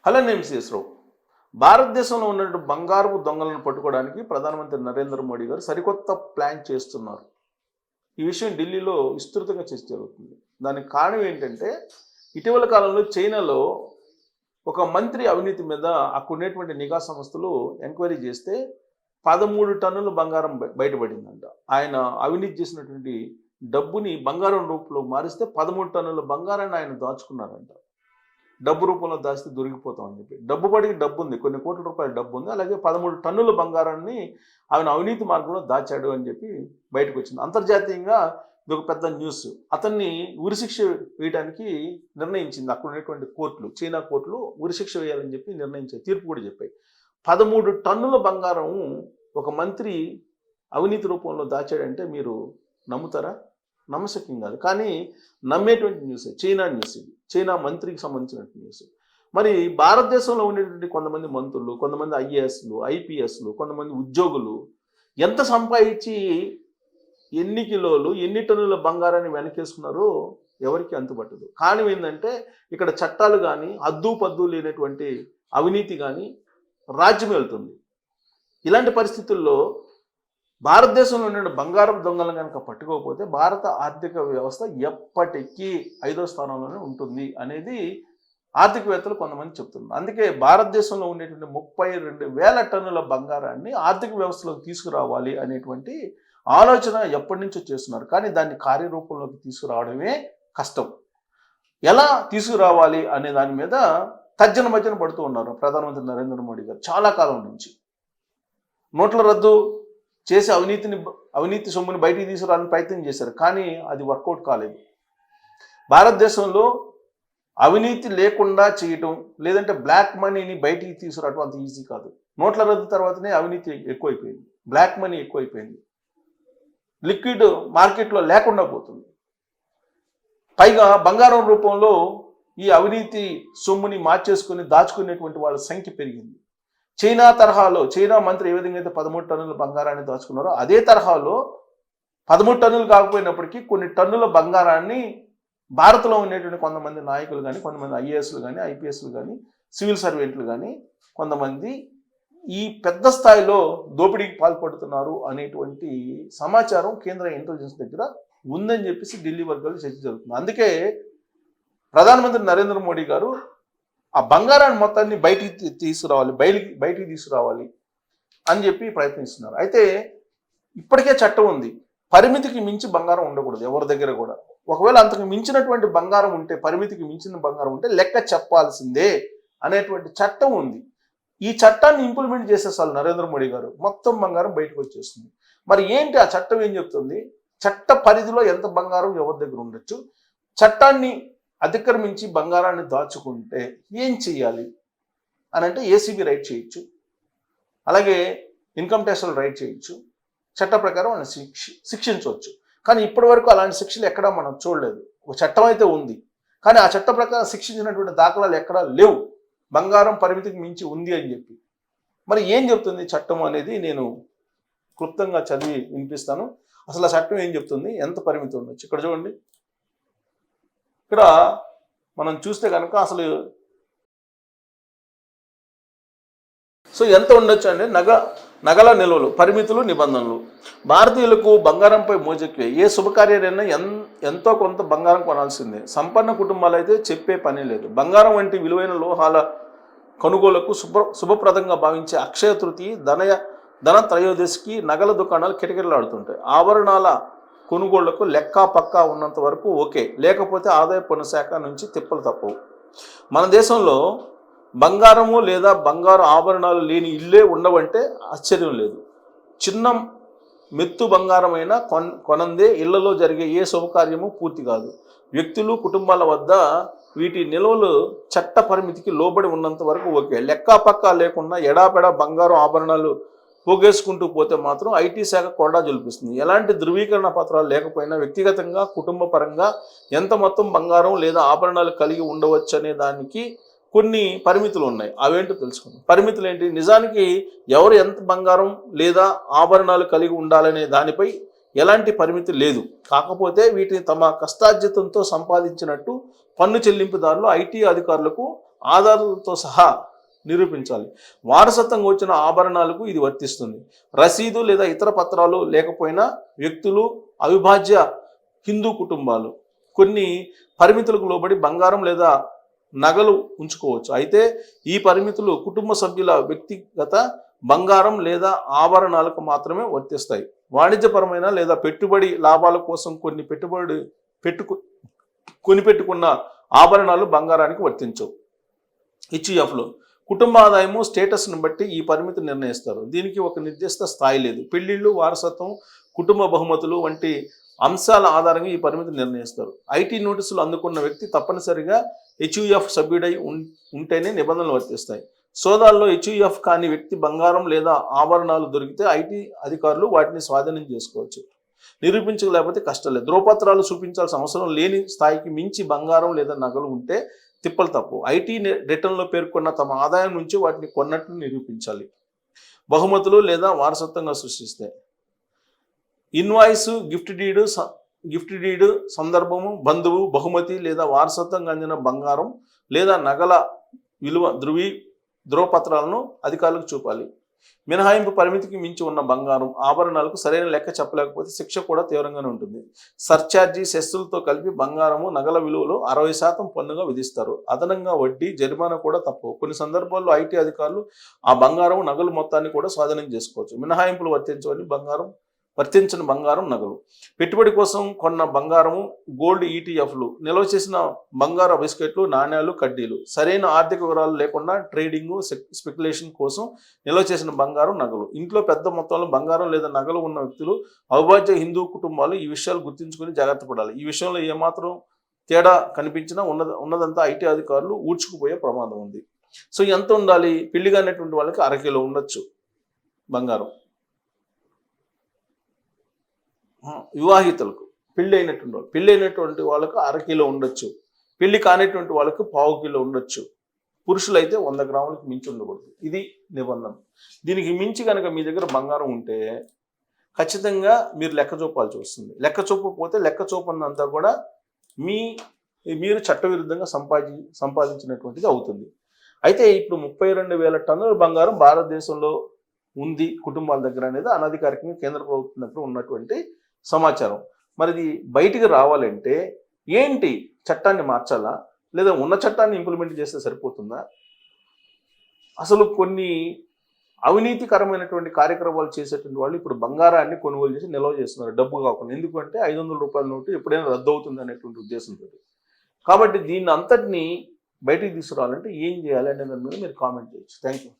Hello నేను సిఎస్రావు. భారతదేశంలో ఉన్నటువంటి బంగారపు దొంగలను పట్టుకోవడానికి ప్రధానమంత్రి నరేంద్ర మోడీ గారు సరికొత్త ప్లాన్ చేస్తున్నారు. ఈ విషయం ఢిల్లీలో విస్తృతంగా చర్చ జరుగుతుంది. దానికి కారణం ఏంటంటే, ఇటీవల కాలంలో చైనాలో ఒక మంత్రి అవినీతి మీద అక్కడ ఉన్నటువంటి నిఘా సంస్థలు ఎంక్వైరీ చేస్తే 13 టన్నుల బంగారం బయటపడిందంట. ఆయన అవినీతి చేసినటువంటి డబ్బుని బంగారం రూపంలో మారిస్తే 13 టన్నుల బంగారాన్ని ఆయన దాచుకున్నారంట. డబ్బు రూపంలో దాస్తే దొరికిపోతామని చెప్పి. డబ్బు పడికి డబ్బు ఉంది, కొన్ని కోట్ల రూపాయల డబ్బు ఉంది. అలాగే 13 టన్నుల బంగారాన్ని ఆయన అవినీతి మార్గంలో దాచాడు అని చెప్పి బయటకు వచ్చింది. అంతర్జాతీయంగా ఇది ఒక పెద్ద న్యూస్. అతన్ని ఉరిశిక్ష వేయడానికి నిర్ణయించింది అక్కడ ఉన్నటువంటి కోర్టులు, చైనా కోర్టులు ఉరిశిక్ష వేయాలని చెప్పి నిర్ణయించాయి, తీర్పు కూడా చెప్పాయి. 13 టన్నుల బంగారం ఒక మంత్రి అవినీతి రూపంలో దాచాడంటే మీరు నమ్ముతారా? నమ్మశక్యం కాదు. కానీ నమ్మేటువంటి న్యూస్, చైనా న్యూస్ ఇది, చైనా మంత్రికి సంబంధించినటువంటి న్యూస్. మరి భారతదేశంలో ఉండేటువంటి కొంతమంది మంత్రులు, కొంతమంది ఐఏఎస్లు, ఐపీఎస్లు, కొంతమంది ఉద్యోగులు ఎంత సంపాదించి ఎన్ని కిలోలు, ఎన్ని టన్నుల బంగారాన్ని వెనకేసుకున్నారో ఎవరికి అంతుపట్టదు. కారణం ఏంటంటే, ఇక్కడ చట్టాలు కానీ అద్దు పద్దు లేనటువంటి అవినీతి కానీ రాజ్యం వెళ్తుంది. ఇలాంటి పరిస్థితుల్లో భారతదేశంలో ఉన్న బంగారం దొంగలను కనుక పట్టుకోకపోతే భారత ఆర్థిక వ్యవస్థ ఎప్పటికీ 5వ స్థానంలోనే ఉంటుంది అనేది ఆర్థికవేత్తలు కొంతమంది చెప్తున్నారు. అందుకే భారతదేశంలో ఉండేటువంటి 32,000 టన్నుల బంగారాన్ని ఆర్థిక వ్యవస్థలోకి తీసుకురావాలి అనేటువంటి ఆలోచన ఎప్పటి నుంచో చేస్తున్నారు. కానీ దాన్ని కార్యరూపంలోకి తీసుకురావడమే కష్టం. ఎలా తీసుకురావాలి అనే దాని మీద తర్జన భర్జన పడుతూ ఉన్నారు ప్రధానమంత్రి నరేంద్ర మోడీ గారు చాలా కాలం నుంచి. నోట్ల రద్దు చేసి అవినీతి సొమ్ముని బయటికి తీసుకురావాలని ప్రయత్నం చేశారు, కానీ అది వర్కౌట్ కాలేదు. భారతదేశంలో అవినీతి లేకుండా చేయటం, లేదంటే బ్లాక్ మనీని బయటికి తీసుకురావడం అంత ఈజీ కాదు. నోట్ల రద్దు తర్వాతనే అవినీతి ఎక్కువైపోయింది, బ్లాక్ మనీ ఎక్కువైపోయింది, లిక్విడ్ మార్కెట్లో లేకుండా పోతుంది. పైగా బంగారం రూపంలో ఈ అవినీతి సొమ్ముని మార్చేసుకుని దాచుకునేటువంటి వాళ్ళ సంఖ్య పెరిగింది. చైనా తరహాలో, చైనా మంత్రి ఏ విధంగా అయితే 13 టన్నుల బంగారాన్ని దాచుకున్నారో అదే తరహాలో 13 టన్నులు కాకపోయినప్పటికీ కొన్ని టన్నుల బంగారాన్ని భారత్లో ఉండేటువంటి కొంతమంది నాయకులు కానీ, కొంతమంది ఐఏఎస్లు కానీ, ఐపీఎస్లు కానీ, సివిల్ సర్వెంట్లు కానీ కొంతమంది ఈ పెద్ద స్థాయిలో దోపిడీకి పాల్పడుతున్నారు అనేటువంటి సమాచారం కేంద్ర ఇంటెలిజెన్స్ దగ్గర ఉందని చెప్పేసి ఢిల్లీ వర్గాలు చర్చ జరుగుతుంది. అందుకే ప్రధానమంత్రి నరేంద్ర మోడీ గారు ఆ బంగారాన్ని మొత్తాన్ని బయటికి తీసుకురావాలి అని చెప్పి ప్రయత్నిస్తున్నారు. అయితే ఇప్పటికే చట్టం ఉంది, పరిమితికి మించి బంగారం ఉండకూడదు ఎవరి దగ్గర కూడా. ఒకవేళ అంతకు మించినటువంటి బంగారం ఉంటే, పరిమితికి మించిన బంగారం ఉంటే లెక్క చెప్పాల్సిందే అనేటువంటి చట్టం ఉంది. ఈ చట్టాన్ని ఇంప్లిమెంట్ చేసేసారు నరేంద్ర మోడీ గారు, మొత్తం బంగారం బయటకు వచ్చేస్తుంది. మరి ఏంటి ఆ చట్టం ఏం చెప్తుంది? చట్ట పరిధిలో ఎంత బంగారం ఎవరి దగ్గర ఉండొచ్చు, చట్టాన్ని అతిక్రమించి బంగారాన్ని దాచుకుంటే ఏం చెయ్యాలి అని అంటే ఏసీబీ రైట్ చేయొచ్చు, అలాగే ఇన్కమ్ ట్యాక్స్లు రైట్ చేయొచ్చు, చట్ట ప్రకారం వాళ్ళని శిక్షించవచ్చు. కానీ ఇప్పటి వరకు అలాంటి శిక్షలు ఎక్కడా మనం చూడలేదు. ఒక చట్టం అయితే ఉంది, కానీ ఆ చట్ట ప్రకారం శిక్షించినటువంటి దాఖలాలు ఎక్కడా లేవు, బంగారం పరిమితికి మించి ఉంది అని చెప్పి. మరి ఏం చెప్తుంది చట్టం అనేది నేను క్లుప్తంగా చదివి వినిపిస్తాను. అసలు ఆ చట్టం ఏం చెప్తుంది, ఎంత పరిమితి ఉండొచ్చు. ఇక్కడ చూడండి, ఇక్కడ మనం చూస్తే కనుక అసలు ఎంత ఉండొచ్చు అంటే నగల నిల్వలు, పరిమితులు, నిబంధనలు. భారతీయులకు బంగారంపై మోజెక్కే ఏ శుభకార్యాలైనా ఎంతో కొంత బంగారం కొనాల్సిందే. సంపన్న కుటుంబాలు అయితే చెప్పే పని లేదు. బంగారం వంటి విలువైన లోహాల కొనుగోలుకు శుభప్రదంగా భావించే అక్షయ తృతీయ, ధన త్రయోదశికి నగల దుకాణాలు కిటకిటలాడుతుంటాయి. ఆభరణాల కొనుగోళ్లకు లెక్కా పక్కా ఉన్నంత వరకు ఓకే, లేకపోతే ఆదాయ పన్ను శాఖ నుంచి తిప్పలు తప్పవు. మన దేశంలో బంగారము లేదా బంగారు ఆభరణాలు లేని ఇల్లే ఉండవంటే ఆశ్చర్యం లేదు. చిన్న మెత్తు బంగారమైన కొనందే ఇళ్లలో జరిగే ఏ శుభకార్యము పూర్తి కాదు. వ్యక్తులు, కుటుంబాల వద్ద వీటి నిల్వలు చట్ట పరిమితికి లోబడి ఉన్నంత వరకు ఓకే, లెక్కా పక్కా లేకుండా ఎడాపెడా బంగారు ఆభరణాలు పోగేసుకుంటూ పోతే మాత్రం ఐటీ శాఖ కొరడా జల్పిస్తుంది. ఎలాంటి ధృవీకరణ పత్రాలు లేకపోయినా వ్యక్తిగతంగా, కుటుంబ పరంగా ఎంత మొత్తం బంగారం లేదా ఆభరణాలు కలిగి ఉండవచ్చు అనే దానికి కొన్ని పరిమితులు ఉన్నాయి. అవేంటో తెలుసుకుందాం. పరిమితులు ఏంటి? నిజానికి ఎవరు ఎంత బంగారం లేదా ఆభరణాలు కలిగి ఉండాలనే దానిపై ఎలాంటి పరిమితి లేదు. కాకపోతే వీటిని తమ కష్టార్జితంతో సంపాదించినట్టు పన్ను చెల్లింపుదారులు ఐటీ అధికారులకు ఆధారాలతో సహా నిరూపించాలి. వారసత్వంగా వచ్చిన ఆభరణాలకు ఇది వర్తిస్తుంది. రసీదు లేదా ఇతర పత్రాలు లేకపోయినా వ్యక్తులు, అవిభాజ్య హిందూ కుటుంబాలు కొన్ని పరిమితులకు లోబడి బంగారం లేదా నగలు ఉంచుకోవచ్చు. అయితే ఈ పరిమితులు కుటుంబ సభ్యుల వ్యక్తిగత బంగారం లేదా ఆభరణాలకు మాత్రమే వర్తిస్తాయి. వాణిజ్యపరమైన లేదా పెట్టుబడి లాభాల కోసం కొనిపెట్టుకున్న ఆభరణాలు బంగారానికి వర్తించవు. హెచ్యుఎఫ్లో కుటుంబ ఆదాయము స్టేటస్ను బట్టి ఈ పరిమితి నిర్ణయిస్తారు. దీనికి ఒక నిర్దిష్ట స్థాయి లేదు. పెళ్లిళ్ళు, వారసత్వం, కుటుంబ బహుమతులు వంటి అంశాల ఆధారంగా ఈ పరిమితి నిర్ణయిస్తారు. ఐటీ నోటీసులు అందుకున్న వ్యక్తి తప్పనిసరిగా హెచ్యుఎఫ్ సభ్యుడై ఉంటేనే నిబంధనలు వర్తిస్తాయి. సోదాల్లో హెచ్యుఎఫ్ కాని వ్యక్తి బంగారం లేదా ఆభరణాలు దొరికితే ఐటీ అధికారులు వాటిని స్వాధీనం చేసుకోవచ్చు. నిరూపించలేకపోతే కష్టం లేదు. ధ్రువపత్రాలు చూపించాల్సిన అవసరం లేని స్థాయికి మించి బంగారం లేదా నగలు ఉంటే తిప్పలు తప్పు. ఐటీ రిటర్న్లో పేర్కొన్న తమ ఆదాయం నుంచి వాటిని కొన్నట్లు నిరూపించాలి. బహుమతులు లేదా వారసత్వంగా సృష్టిస్తే ఇన్వాయిస్, గిఫ్ట్ డీడ్ సందర్భము, బంధువు, బహుమతి లేదా వారసత్వంగా అందిన బంగారం లేదా నగల విలువ ధ్రువపత్రాలను అధికారులకు చూపాలి. మినహాయింపు పరిమితికి మించి ఉన్న బంగారం, ఆభరణాలకు సరైన లెక్క చెప్పలేకపోతే శిక్ష కూడా తీవ్రంగానే ఉంటుంది. సర్ఛార్జీ, సెస్సులతో కలిపి బంగారము, నగల విలువలో 60% పన్నుగా విధిస్తారు. అదనంగా వడ్డీ, జరిమానా కూడా తప్పవు. కొన్ని సందర్భాల్లో ఐటీ అధికారులు ఆ బంగారం, నగలు మొత్తాన్ని కూడా స్వాధీనం చేసుకోవచ్చు. మినహాయింపులు వర్తించని బంగారం, నగలు, పెట్టుబడి కోసం కొన్న బంగారము, గోల్డ్ ఈటీఎఫ్లు, నిల్వ చేసిన బంగారు బిస్కెట్లు, నాణ్యాలు, కడ్డీలు, సరైన ఆర్థిక వివరాలు లేకుండా ట్రేడింగ్, స్పెక్యులేషన్ కోసం నిల్వ చేసిన బంగారం, నగలు. ఇంట్లో పెద్ద మొత్తంలో బంగారం లేదా నగలు ఉన్న వ్యక్తులు, అవిభాజ్య హిందూ కుటుంబాలు ఈ విషయాలు గుర్తుంచుకొని జాగ్రత్త పడాలి. ఈ విషయంలో ఏమాత్రం తేడా కనిపించినా ఉన్నదంతా ఐటీ అధికారులు ఊడ్చుకుపోయే ప్రమాదం ఉంది. సో ఎంత ఉండాలి? పెళ్లిగా అనేటువంటి వాళ్ళకి 1/2 కిలో ఉండొచ్చు బంగారం. వివాహితులకు, పెళ్ళి అయినటువంటి వాళ్ళకు 1/2 కిలో ఉండొచ్చు. పెళ్లి కానిటువంటి వాళ్ళకు 1/4 కిలో ఉండొచ్చు. పురుషులైతే 100 గ్రాములకు మించి ఉండకూడదు. ఇది నిబంధన. దీనికి మించి కనుక మీ దగ్గర బంగారం ఉంటే ఖచ్చితంగా మీరు లెక్క చూపాల్సి వస్తుంది. లెక్క చూపకపోతే లెక్క చూపనంతా కూడా మీరు చట్టవిరుద్ధంగా సంపాదించినటువంటిది అవుతుంది. అయితే ఇప్పుడు 32,000 టన్నుల బంగారం భారతదేశంలో ఉంది కుటుంబాల దగ్గర అనేది అనధికారికంగా కేంద్ర ప్రభుత్వం దగ్గర ఉన్నటువంటి సమాచారం. మరి ఇది బయటికి రావాలంటే ఏంటి? చట్టాన్ని మార్చాలా లేదా ఉన్న చట్టాన్ని ఇంప్లిమెంట్ చేస్తే సరిపోతుందా? అసలు కొన్ని అవినీతికరమైనటువంటి కార్యక్రమాలు చేసేటువంటి వాళ్ళు ఇప్పుడు బంగారాన్ని కొనుగోలు చేసి నిల్వ చేస్తున్నారు, డబ్బు కాకుండా. ఎందుకంటే 500 రూపాయల నోటు ఎప్పుడైనా రద్దు అవుతుంది అనేటువంటి ఉద్దేశంతో. కాబట్టి దీన్ని అంతటినీ బయటికి తీసుకురావాలంటే ఏం చేయాలి అనే దాని మీద మీరు కామెంట్ చేయొచ్చు. Thank you.